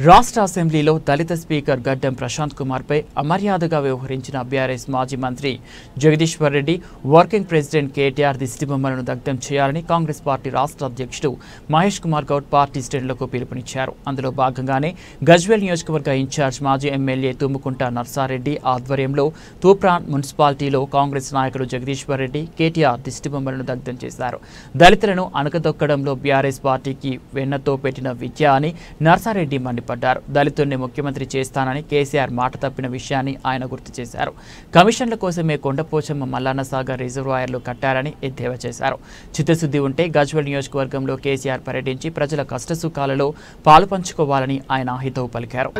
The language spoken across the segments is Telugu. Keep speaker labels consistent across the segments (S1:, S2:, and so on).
S1: రాష్ట్ర అసెంబ్లీలో దళిత స్పీకర్ గడ్డం ప్రశాంత్ కుమార్పై అమర్యాదగా వ్యవహరించిన బీఆర్ఎస్ మాజీ మంత్రి జగదీశ్వర్ రెడ్డి, వర్కింగ్ ప్రెసిడెంట్ కేటీఆర్ దిష్టిబొమ్మలను దగ్ధం చేయాలని కాంగ్రెస్ పార్టీ రాష్ట్ర అధ్యక్షుడు మహేష్ కుమార్ గౌడ్ పార్టీ శ్రేణులకు పిలుపునిచ్చారు. అందులో భాగంగానే గజ్వేల్ నియోజకవర్గ ఇన్ఛార్జ్ మాజీ ఎమ్మెల్యే తుమ్ముకుంట నర్సారెడ్డి ఆధ్వర్యంలో తూప్రాన్ మున్సిపాలిటీలో కాంగ్రెస్ నాయకుడు జగదీశ్వర్ రెడ్డి, కేటీఆర్ దిష్టిబొమ్మలను దగ్ధం చేశారు. దళితులను అణగదొక్కడంలో బీఆర్ఎస్ పార్టీకి వెన్నతో పెట్టిన విద్య అని నర్సారెడ్డి మండిపడ్డారు. దళితుల్ని ముఖ్యమంత్రి చేస్తానని కేసీఆర్ మాట తప్పిన విషయాన్ని ఆయన గుర్తు చేశారు. కమిషన్ల కోసమే కొండపోచమ్మ మల్లన్న సాగర్ రిజర్వాయర్లు కట్టారని ఎద్దేవా చేశారు. చిత్తశుద్ధి ఉంటే గజ్వేల్ నియోజకవర్గంలో కేసీఆర్ పర్యటించి ప్రజల కష్టసుఖాలలో పాలు పంచుకోవాలని ఆయన హితవు పలికారు.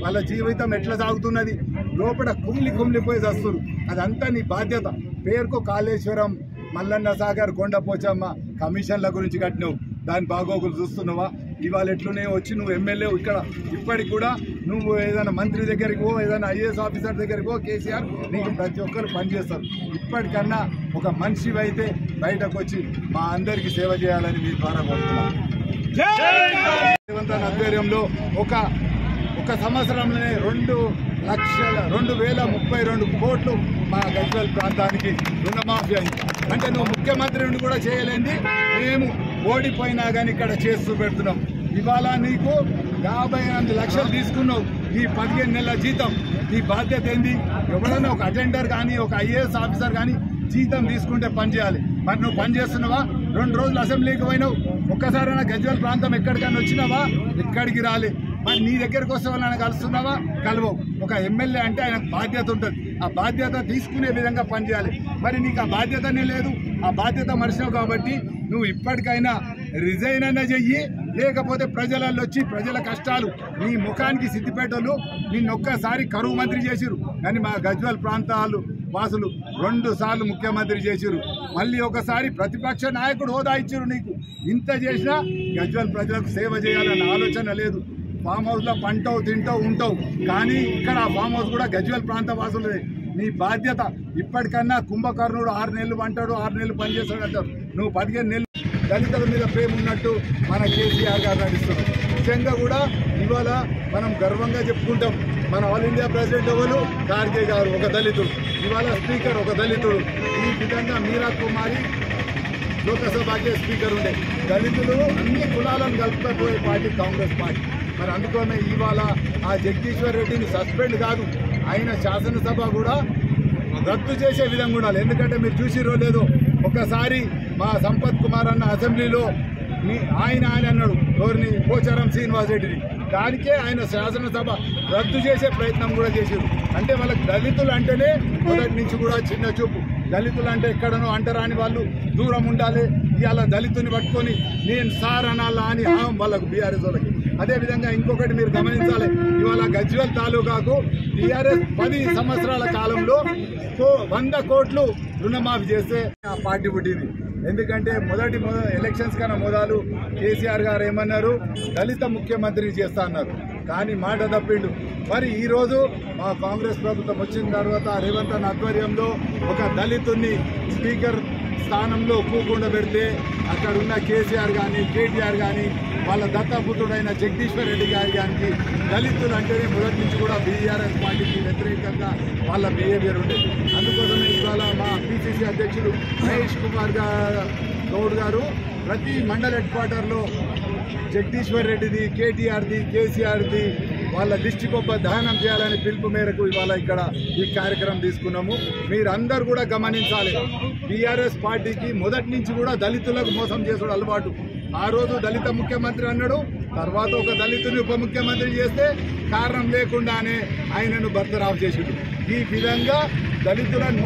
S2: వాళ్ళ జీవితం ఎట్లా సాగుతున్నది, లోపల కుమ్లిపోయి వస్తున్నారు. అదంతా నీ బాధ్యత. పేరుకు కాళేశ్వరం, మల్లన్న సాగర్, కొండపోచమ్మ కమిషన్ల గురించి కట్టినావు. దాని బాగోగులు చూస్తున్నావా? ఇవాళ ఎట్లునే వచ్చి నువ్వు ఎమ్మెల్యే ఇక్కడ ఇప్పటికి కూడా నువ్వు ఏదైనా మంత్రి దగ్గరికి పో, ఏదైనా ఐఏఎస్ ఆఫీసర్ దగ్గరికి పో, కేసీఆర్ నీకు ప్రతి ఒక్కరు పనిచేస్తారు. ఇప్పటికన్నా ఒక మనిషి అయితే బయటకు వచ్చి మా అందరికీ సేవ చేయాలని మీ ద్వారా కోరుతున్నాను. ఆధ్వర్యంలో ఒక సంవత్సరంలోనే 2,032 కోట్లు మా గజ్వేల్ ప్రాంతానికి రుణమాఫీ అయింది. అంటే నువ్వు ముఖ్యమంత్రిని కూడా చేయలేంది, మేము ఓడిపోయినా కానీ ఇక్కడ చేస్తూ పెడుతున్నాం. ఇవాళ నీకు 58 లక్షలు తీసుకున్నావు, ఈ 15 నెలల జీతం. నీ బాధ్యత ఏంది? ఎవరైనా ఒక అటెండర్ కానీ ఒక ఐఏఎస్ ఆఫీసర్ కానీ జీతం తీసుకుంటే పని చేయాలి. మరి నువ్వు పని చేస్తున్నావా? 2 రోజులు అసెంబ్లీకి పోయినావు, ఒక్కసారైనా గజ్వేల్ ప్రాంతం ఎక్కడికైనా వచ్చినావా? ఎక్కడికి రాలే. మరి నీ దగ్గరకు వస్తే వాళ్ళని కలుస్తున్నావా? కలవవు. ఒక ఎమ్మెల్యే అంటే ఆయనకు బాధ్యత ఉంటుంది, ఆ బాధ్యత తీసుకునే విధంగా పనిచేయాలి. మరి నీకు ఆ బాధ్యతనే లేదు, ఆ బాధ్యత మర్చినావు. కాబట్టి నువ్వు ఇప్పటికైనా రిజైన్ అయినా చెయ్యి, లేకపోతే ప్రజలలో వచ్చి ప్రజల కష్టాలు నీ ముఖానికి సిద్దిపేటలు నిన్నొక్కసారి కరువు మంత్రి చేసిరు, కానీ మా గజ్వేల్ ప్రాంతాలు వాసులు 2 సార్లు ముఖ్యమంత్రి చేసిరు. మళ్ళీ ఒకసారి ప్రతిపక్ష నాయకుడు హోదా ఇచ్చిరు. నీకు ఇంత చేసినా గజ్వేల్ ప్రజలకు సేవ చేయాలన్న ఆలోచన లేదు. ఫామ్ హౌస్లో పంటావు, తింటావు, ఉంటావు, కానీ ఇక్కడ ఆ ఫామ్ హౌస్ కూడా గజ్వేల్ ప్రాంత వాసులే. నీ బాధ్యత ఇప్పటికన్నా కుంభకర్ణుడు 6 నెలలు పంటాడు, 6 నెలలు పనిచేస్తాడు అంటారు. నువ్వు 15 నెలలు దళితుల మీద ప్రేమ ఉన్నట్టు మన కేసీఆర్ గారు నడుస్తున్నారు. నిజంగా కూడా ఇవాళ మనం గర్వంగా చెప్పుకుంటాం, మన ఆల్ ఇండియా ప్రెసిడెంట్ ఎవరు? ఖార్గే గారు ఒక దళితుడు, ఇవాళ స్పీకర్ ఒక దళితుడు. ఈ విధంగా మీరా కుమారి లోకసభకి స్పీకర్ ఉండే. దళితులు అన్ని కులాలను కలుపుకపోయే పార్టీ కాంగ్రెస్ పార్టీ. మరి అందుకనే ఇవాళ ఆ జగదీశ్వర్ రెడ్డిని సస్పెండ్ కాదు, ఆయన శాసనసభ కూడా రద్దు చేసే విధంగా ఉండాలి. ఎందుకంటే మీరు చూసిరో లేదో, ఒకసారి మా సంపత్ కుమార్ అన్న అసెంబ్లీలో ఆయన అన్నాడు ఎవరిని, పోచారం శ్రీనివాస్ రెడ్డిని. దానికే ఆయన శాసనసభ రద్దు చేసే ప్రయత్నం కూడా చేశారు. అంటే వాళ్ళకి దళితులు అంటేనే మొదటి నుంచి కూడా చిన్న చూపు. దళితులు అంటే ఎక్కడనో అంటరాని వాళ్ళు, దూరం ఉండాలి. ఇవాళ దళితుని పట్టుకొని నేను సార్ అనాలా అని వాళ్ళకు బీఆర్ఎస్ వాళ్ళకి. అదేవిధంగా ఇంకొకటి మీరు గమనించాలి, ఇవాళ గజ్వేల్ తాలూకాకు టీఆర్ఎస్ 10 సంవత్సరాల కాలంలో 100 కోట్లు రుణమాఫీ చేస్తే ఆ పార్టీ పుట్టింది. ఎందుకంటే మొదటి ఎలక్షన్స్ కన్నా మొదలు కేసీఆర్ గారు ఏమన్నారు, దళిత ముఖ్యమంత్రిని చేస్తా అన్నారు, కానీ మాట తప్పిండు. మరి ఈరోజు మా కాంగ్రెస్ ప్రభుత్వం వచ్చిన తర్వాత రేవంత్ అన్న ఆధ్వర్యంలో ఒక దళితుని స్పీకర్ స్థానంలో కూకుండా పెడితే అక్కడ ఉన్న కేసీఆర్ కానీ కేటీఆర్ కానీ వాళ్ళ దత్తపుత్రుడైన జగదీశ్వర్ రెడ్డి గారి కానీ దళితులు అంటేనే మొదటి నుంచి కూడా బీఆర్ఎస్ పార్టీకి వ్యతిరేకంగా వాళ్ళ బిహేవియర్ ఉండేది. అందుకోసమే ఇవాళ మా పిసిసి అధ్యక్షుడు మహేష్ కుమార్ గౌడ్ గారు ప్రతి మండల హెడ్ క్వార్టర్లో జగదీశ్వర్ రెడ్డిది, కేటీఆర్ది, కేసీఆర్ది వాళ్ళ దిష్టి బొబ్బ దహనం చేయాలని పిలుపు మేరకు ఇవాళ ఇక్కడ ఈ కార్యక్రమం తీసుకున్నాము. మీరందరూ కూడా గమనించాలి, బీఆర్ఎస్ పార్టీకి మొదటి నుంచి కూడా దళితులకు మోసం చేసుడు అలవాటు. ఆ రోజు దళిత ముఖ్యమంత్రి అన్నాడు, తర్వాత ఒక దళితుని ఉప ముఖ్యమంత్రి చేస్తే కారణం లేకుండానే ఆయనను బర్తరాఫ్ చేసిండు. ఈ విధంగా దళితులను